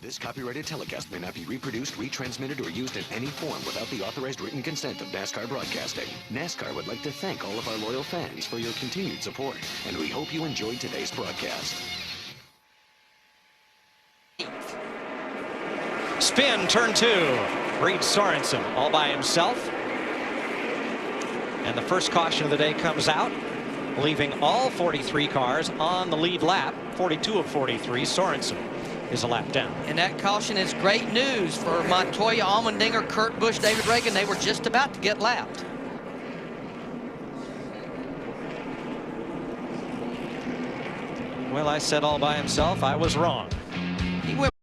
This copyrighted telecast may not be reproduced, retransmitted, or used in any form without the authorized written consent of NASCAR Broadcasting. NASCAR would like to thank all of our loyal fans for your continued support, and we hope you enjoyed today's broadcast. Spin, turn 2. Reed Sorensen all by himself. And the first caution of the day comes out, leaving all 43 cars on the lead lap. 42 of 43. Sorensen is a lap down. And that caution is great news for Montoya, Allmendinger, Kurt Busch, David Reagan. They were just about to get lapped. Well, I said all by himself. I was wrong. He went.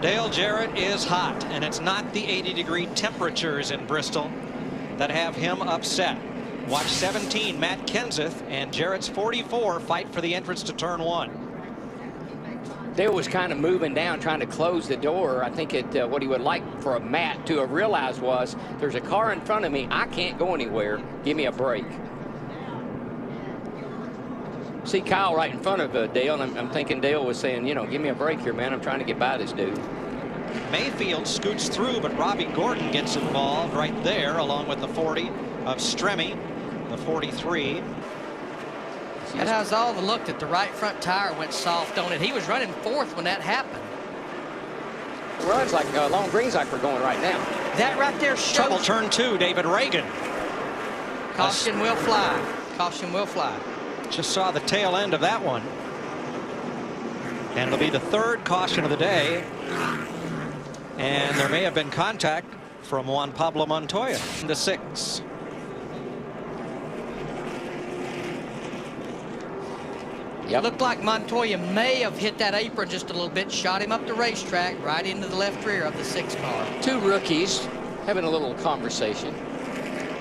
Dale Jarrett is hot, and it's not the 80-degree temperatures in Bristol that have him upset. Watch 17, Matt Kenseth, and Jarrett's 44 fight for the entrance to turn 1. Dale was kind of moving down, trying to close the door. I think what he would like for Matt to have realized was, there's a car in front of me. I can't go anywhere. Give me a break. See Kyle right in front of Dale, and I'm thinking Dale was saying, you know, give me a break here, man. I'm trying to get by this dude. Mayfield scoots through, but Robbie Gordon gets involved right there, along with the 40 of Stremme, the 43. That has all the look that the right front tire went soft on it. He was running fourth when that happened. Runs like long greens like we're going right now. That right there shows. Trouble turn 2, David Reagan. Caution will fly. Caution will fly. Just saw the tail end of that one. And it'll be the third caution of the day. And there may have been contact from Juan Pablo Montoya. The 6. It looked like Montoya may have hit that apron just a little bit, shot him up the racetrack, right into the left rear of the 6 car. Two rookies having a little conversation.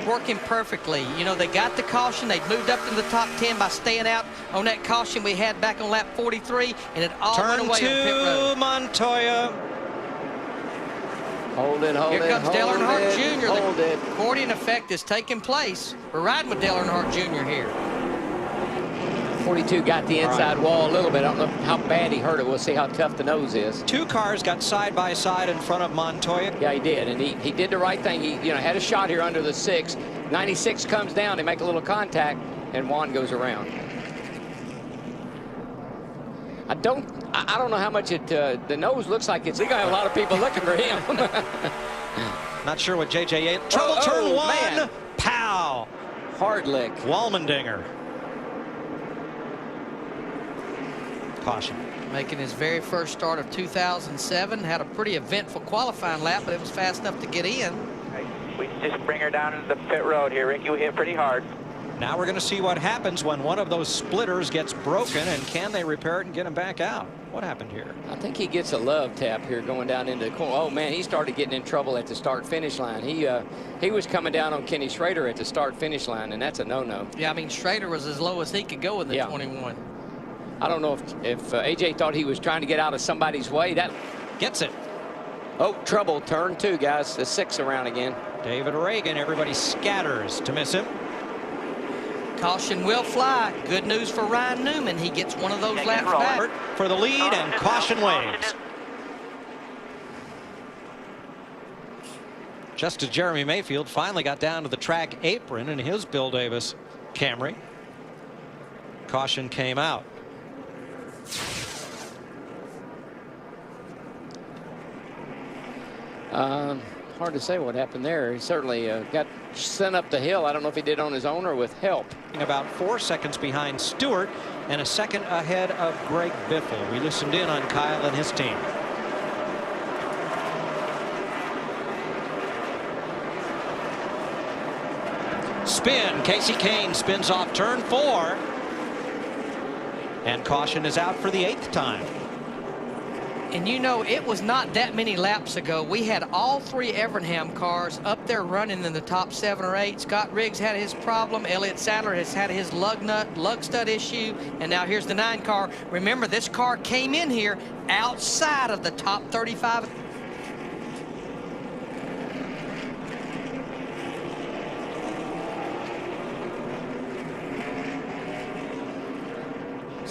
Working perfectly. You know, they got the caution. They moved up in the top 10 by staying out on that caution we had back on lap 43, and it all went away on pit road. Turn 2, Montoya. Hold it, hold it. Here comes Dale Earnhardt Jr. Hold it. The accordion effect is taking place. We're riding with Dale Earnhardt Jr. here. 42 got the inside wall a little bit. I don't know how bad he hurt it. We'll see how tough the nose is. 2 cars got side by side in front of Montoya. Yeah, he did, and he did the right thing. He had a shot here under the 6. 96 comes down. They make a little contact, and Juan goes around. I don't know how much the nose looks like it's. He's gonna have a lot of people looking for him. Not sure what JJ. Trouble turn 1. Man. Pow. Hard lick. Allmendinger. Caution. Making his very first start of 2007. Had a pretty eventful qualifying lap, but it was fast enough to get in. We just bring her down into the pit road here. Ricky, we hit pretty hard. Now we're going to see what happens when one of those splitters gets broken, and can they repair it and get him back out? What happened here? I think he gets a love tap here going down into the corner. Oh man, he started getting in trouble at the start-finish line. He was coming down on Kenny Schrader at the start-finish line, and that's a no-no. Yeah, I mean Schrader was as low as he could go in the 21. I don't know if AJ thought he was trying to get out of somebody's way. That gets it. Oh, trouble turn 2, guys. The 6 around again. David Reagan. Everybody scatters to miss him. Caution will fly. Good news for Ryan Newman. He gets one of those laps back. For the lead, and caution waves. Just as Jeremy Mayfield finally got down to the track apron in his Bill Davis Camry. Caution came out. Hard to say what happened there. He certainly got sent up the hill. I don't know if he did on his own or with help. About 4 seconds behind Stewart and a second ahead of Greg Biffle. We listened in on Kyle and his team. Spin. Casey Kane spins off turn 4. And caution is out for the 8th time. And you know, it was not that many laps ago. We had all 3 Evernham cars up there running in the top 7 or 8. Scott Riggs had his problem. Elliott Sadler has had his lug stud issue. And now here's the 9 car. Remember, this car came in here outside of the top 35.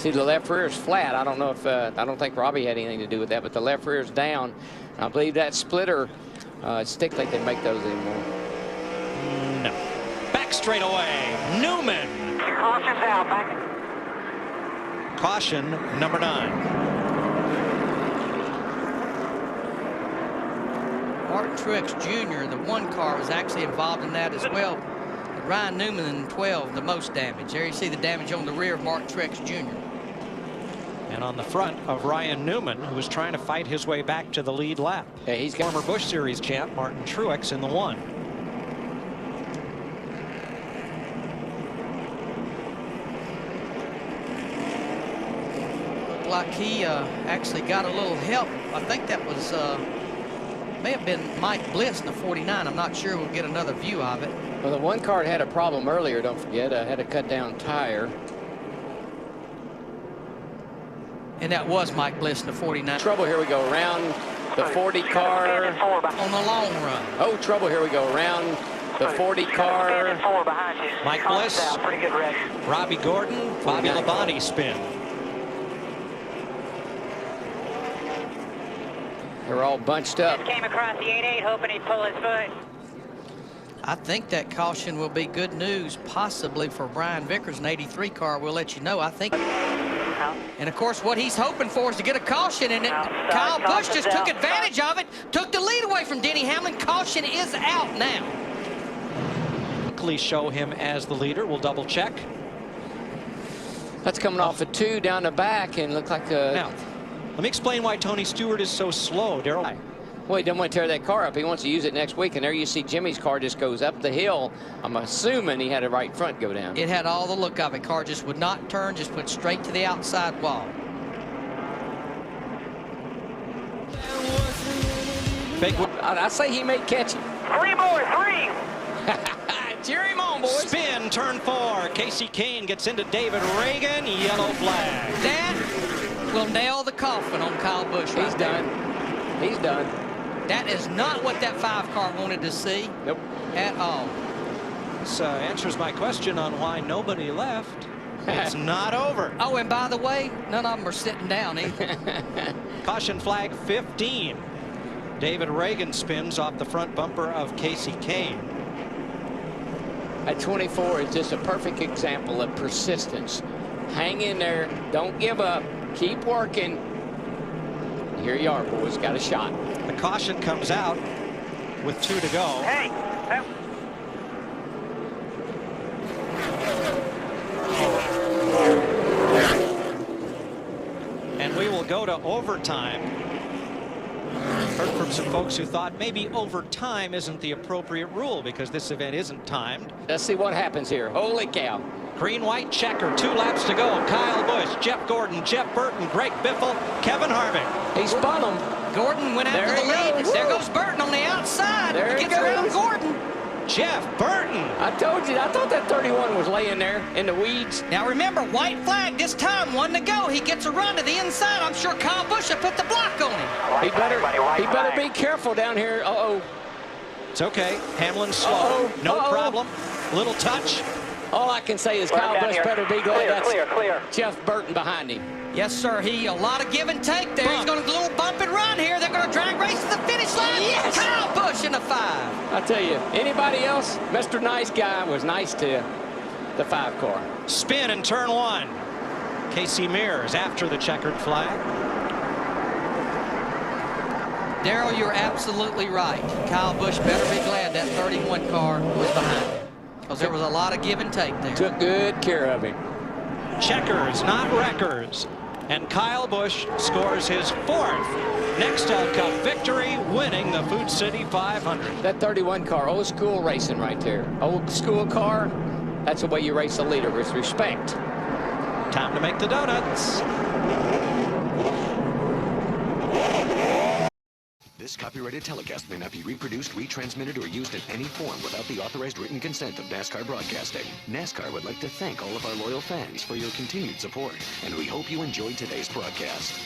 See, the left rear is flat. I don't know if I don't think Robbie had anything to do with that, but the left rear is down. I believe that splitter. It's think like they make those anymore. No. Back straight away. Newman. Caution's out, back. Caution number 9. Martin Truex Jr., the 1 car, was actually involved in that as well. Ryan Newman in 12, the most damage. There you see the damage on the rear of Martin Truex Jr. And on the front of Ryan Newman, who was trying to fight his way back to the lead lap. Yeah, he's got Former Busch Series champ Martin Truex in the 1. Looked like he actually got a little help. I think that was may have been Mike Bliss in the 49. I'm not sure. We'll get another view of it. Well, the 1 car had a problem earlier, don't forget. Had a cut down tire. And that was Mike Bliss in the 49. Trouble, here we go, around the 40 car. On the long run. Oh, trouble, here we go, around the 40 car. Mike Bliss, Pretty good race. Robbie Gordon, Bobby Labonte spin. They're all bunched up. Came across the 8-8, hoping he'd pull his foot. I think that caution will be good news, possibly for Brian Vickers, an 83 car. We'll let you know. I think. And of course, what he's hoping for is to get a caution, and Kyle Busch just took advantage of it, took the lead away from Denny Hamlin. Caution is out now. Quickly show him as the leader. We'll double check. That's coming off a 2 down the back and look like a. Now, let me explain why Tony Stewart is so slow, Darrell. Well, he doesn't want to tear that car up. He wants to use it next week. And there you see Jimmy's car just goes up the hill. I'm assuming he had a right front go down. It had all the look of it. Car just would not turn, just went straight to the outside wall. Big I say he may catch him. 3 more, 3. Cheer him on, boys. Spin, turn 4. Casey Kane gets into David Reagan. Yellow flag. That will nail the coffin on Kyle Busch. He's done. He's done. That is not what that 5 car wanted to see. Nope. At all. This answers my question on why nobody left. It's not over. Oh, and by the way, none of them are sitting down either. Caution flag 15. David Reagan spins off the front bumper of Casey Kane. At 24 is just a perfect example of persistence. Hang in there. Don't give up. Keep working. Here you are, boys. Got a shot. The caution comes out with 2 to go. Hey. And we will go to overtime. Heard from some folks who thought maybe overtime isn't the appropriate rule because this event isn't timed. Let's see what happens here. Holy cow. Green-white checker, 2 laps to go. Kyle Busch, Jeff Gordon, Jeff Burton, Greg Biffle, Kevin Harvick. He spun him. Gordon went after the lead. There goes Burton on the outside. There he gets around goes. Gordon. Jeff Burton. I told you. I thought that 31 was laying there in the weeds. Now remember, white flag this time, 1 to go. He gets a run to the inside. I'm sure Kyle Busch will put the block on him. He better be careful down here. Uh-oh. It's okay. Hamlin's slow. No problem. Little touch. All I can say is Kyle Busch better be glad that's Clear. Jeff Burton behind him. Yes, sir. A lot of give and take there. He's going to do a little bump and run here. They're going to drag race to the finish line. Yes! Kyle Busch in the 5. I tell you, anybody else, Mr. Nice Guy was nice to the 5 car. Spin in turn 1. Casey Mears after the checkered flag. Darrell, you're absolutely right. Kyle Busch better be glad that 31 car was behind him, because there was a lot of give and take there. Took good care of him. Checkers, not wreckers. And Kyle Busch scores his 4th Nextel Cup victory, winning the Food City 500. That 31 car, old school racing right there. Old school car, that's the way you race a leader, with respect. Time to make the donuts. This copyrighted telecast may not be reproduced, retransmitted, or used in any form without the authorized written consent of NASCAR Broadcasting. NASCAR would like to thank all of our loyal fans for your continued support, and we hope you enjoyed today's broadcast.